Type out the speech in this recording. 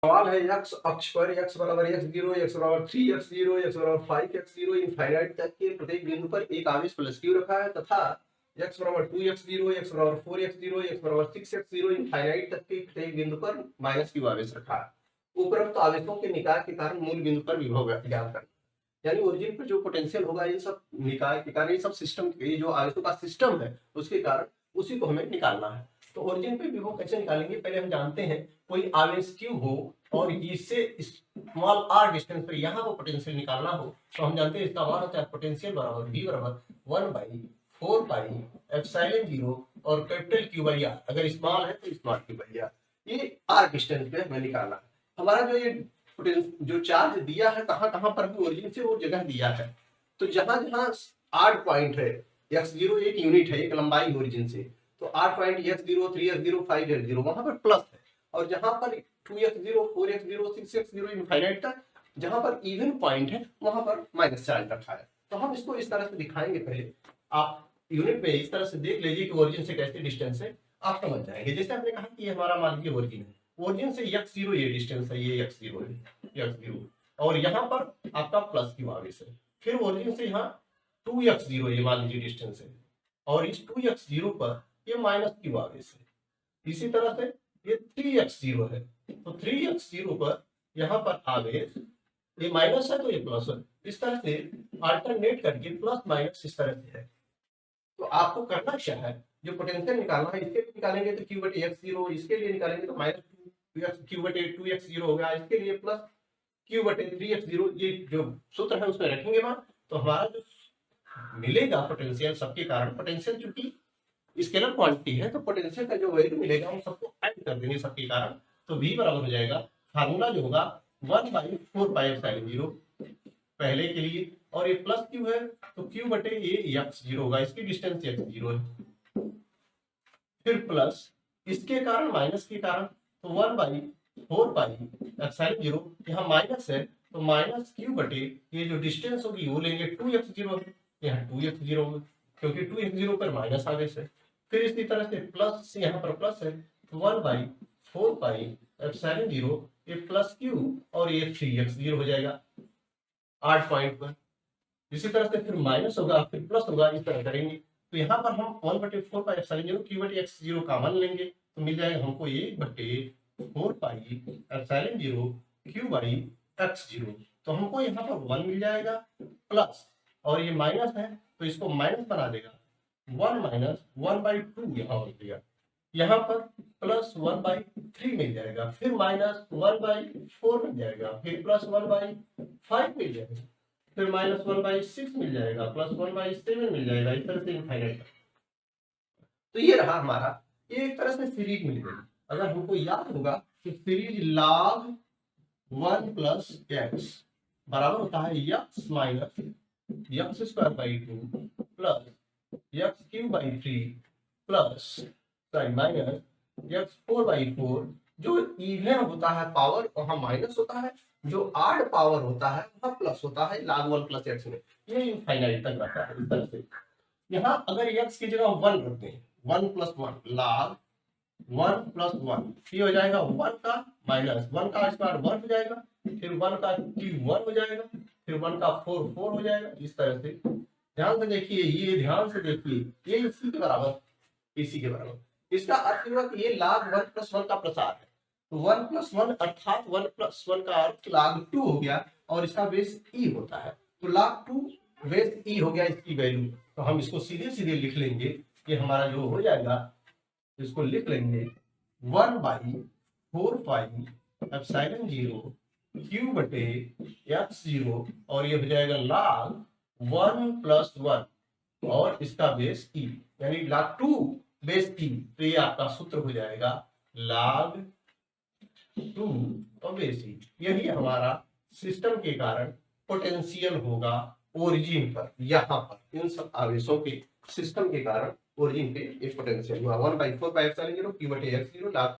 सवाल है एक्स अक्ष पर x बराबर x0, x बराबर 3x0, x बराबर 5x0 इनफाइनाइट तक के प्रत्येक बिंदु पर एक आवेश प्लस क्यू रखा है तथा x बराबर 2x0, x बराबर 4x0, x बराबर 6x0 इनफाइनाइट तक के प्रत्येक बिंदु पर माइनस क्यू आवेश रखा है। उपरोक्त आवेशों के निकाय के कारण मूल बिंदु पर विभव ज्ञात करना। यानी ओरिजिन पर जो पोटेंशियल होगा ये सब निकाय के कारण, ये सब सिस्टम, ये जो आवेशों का सिस्टम है उसके कारण उसी को हमें निकालना है। तो ओरिजिन पे विभव कैसे निकालेंगे, पहले हम जानते हैं कोई आवेश क्यू हो और इससे स्मॉल r डिस्टेंस पर यहाँ को पोटेंशियल निकालना हो तो हम जानते हैं इसका मान होता है पोटेंशियल बराबर v बराबर 1/4 पाई एप्सिलॉन 0 और कैपिटल क्यू बाई r। अगर स्मॉल है तो स्मॉल क्यू बाई r। ये r डिस्टेंस पे हमें निकालना है। हमारा जो ये जो चार्ज दिया है कहाँ कहाँ पर भी ओरिजिन से वो जगह दिया है। तो जहां जहां 8 पॉइंट है, x0 एक यूनिट है, एक लंबाई ओरिजिन से, तो 8 पॉइंट x0, 3x0, 5x0 वहां पर प्लस है। और जहां पर 2x0, 4x0, 6x0 इनफाइनाइट तक जहां पर इवन पॉइंट है वहां पर माइनस चार्ज रखा है। तो हम इसको इस तरह से दिखाएंगे। पहले आप यूनिट में इस तरह से देख लीजिए कि ओरिजिन से कैसे डिस्टेंस है, आप समझ जाएंगे। जैसे आपने कहा कि ये हमारा मान लीजिए ओरिजिन है, ओरिजिन से x0 ये डिस्टेंस है, ये x0 है, x0 और यहाँ पर आपका प्लस क्यू आवेश है। फिर ओरिजिन से यहाँ 2x0 ये मान लीजिए डिस्टेंस है और इस 2x0 पर ये माइनस क्यू आवेश है। इसी तरह से ये 3x0 है, तो 3x0 पर यहाँ पर आवेश ये माइनस है तो ये प्लस है। इस तरह से अल्टरनेट करके प्लस माइनस इस तरह से है। तो आपको करना क्या है, जो पोटेंशियल निकालना है, इसके लिए निकालेंगे तो q बटे x0, इसके लिए निकालेंगे तो माइनस q बटे 2x0 हो गया, इसके लिए प्लस q बटे 3x0। ये जो सूत्र है उसमें रखेंगे मान, तो हमारा जो मिलेगा पोटेंशियल सबके कारण, पोटेंशियल चूंकि स्केलर क्वांटिटी है तो पोटेंशियल का जो वैल्यू मिलेगा हम सबको ऐड कर देंगे सबके कारण। तो v बराबर हो जाएगा, फार्मूला जो होगा 1/4 पाई एप्सिलॉन 0 पहले के लिए, और ये प्लस क्यू है तो q बटे ये x0 होगा, इसकी डिस्टेंस x0 है। फिर प्लस इसके कारण माइनस के कारण तो 1/4 पाई एप्सिलॉन 0, यहाँ माइनस है तो माइनस q बटे ये जो डिस्टेंस होगी वो लेंगे 2x0, यहाँ 2x0 होगा क्योंकि 2x0 पर माइनस आवेश है। फिर इसी तरह से प्लस यहाँ पर प्लस है तो 1/4 पाई एप्सिलॉन 0 ये प्लस क्यू और ये 3x0 हो जाएगा 8 पॉइंट पर। इसी तरह से फिर माइनस होगा फिर प्लस होगा, इस तरह करेंगे। तो यहाँ पर हम 1/4 पाई एप्सिलॉन 0 q बटे x0 कॉमन लेंगे तो मिल जाएगा हमको 1/4 pi epsilon 0 q by x0। तो हमको यहाँ पर 1 मिल जाएगा प्लस, और ये माइनस है तो इसको माइनस बना देगा 1 माइनस 1/2 यहाँ हो गया, यहाँ पर प्लस 1/3 मिल जाएगा, फिर माइनस 1/4 मिल जाएगा, फिर प्लस 1/5 मिल जाएगा, फिर माइनस 1/6 मिल जाएगा, प्लस 1/7 मिल जाएगा, इस तरह से इनफाइनाइट। तो ये रहा हमारा, ये एक तरह से सीरीज मिल गई। अगर हमको याद होगा तो सीरीज log 1 प्लस x बराबर होता है x minus x square by 2 plus x cube by 3 plus sorry minus x4/4। जो इवन होता है पावर वहां माइनस होता है, जो आड पावर होता है वहां प्लस होता है log 1 प्लस x में। ये इनफाइनाइट तक रहता है इस तरह से। यहाँ अगर x की जगह 1 रखते हैं, 1 प्लस 1 log 1 प्लस 1, ये हो जाएगा 1 का माइनस 1 का स्क्वायर 1 हो जाएगा, फिर 1 का क्यूब 1 हो जाएगा, फिर 1 का 4 हो जाएगा। इस तरह से ध्यान से देखिए, ये ध्यान से देखिए, ये इसी के बराबर, इसी के बराबर। इसका अर्थ हुआ कि ये log 1 प्लस 1 का प्रसार है। तो 1 प्लस 1 अर्थात 1 प्लस 1 का अर्थ log 2 हो गया और इसका बेस e होता है। तो log 2 बेस e हो गया इसकी वैल्यू। तो हम इसको सीधे सीधे लिख लेंगे कि हमारा जो हो जाएगा, इसको लिख लेंगे 1/4 पाई एप्सिलॉन 0 q बटे x0 और ये हो जाएगा log 1 प्लस 1 और इसका बेस e, यानी log 2 बेस e। तो ये आपका सूत्र हो जाएगा log 2 और बेस e। यही हमारा सिस्टम के कारण पोटेंशियल होगा ओरिजिन पर, यहाँ पर इन सब आवेशों के सिस्टम के कारण ओरिजिन पे एक पोटेंशियल हुआ 1/4 पाई एप्सिलॉन 0 q बटे x0 log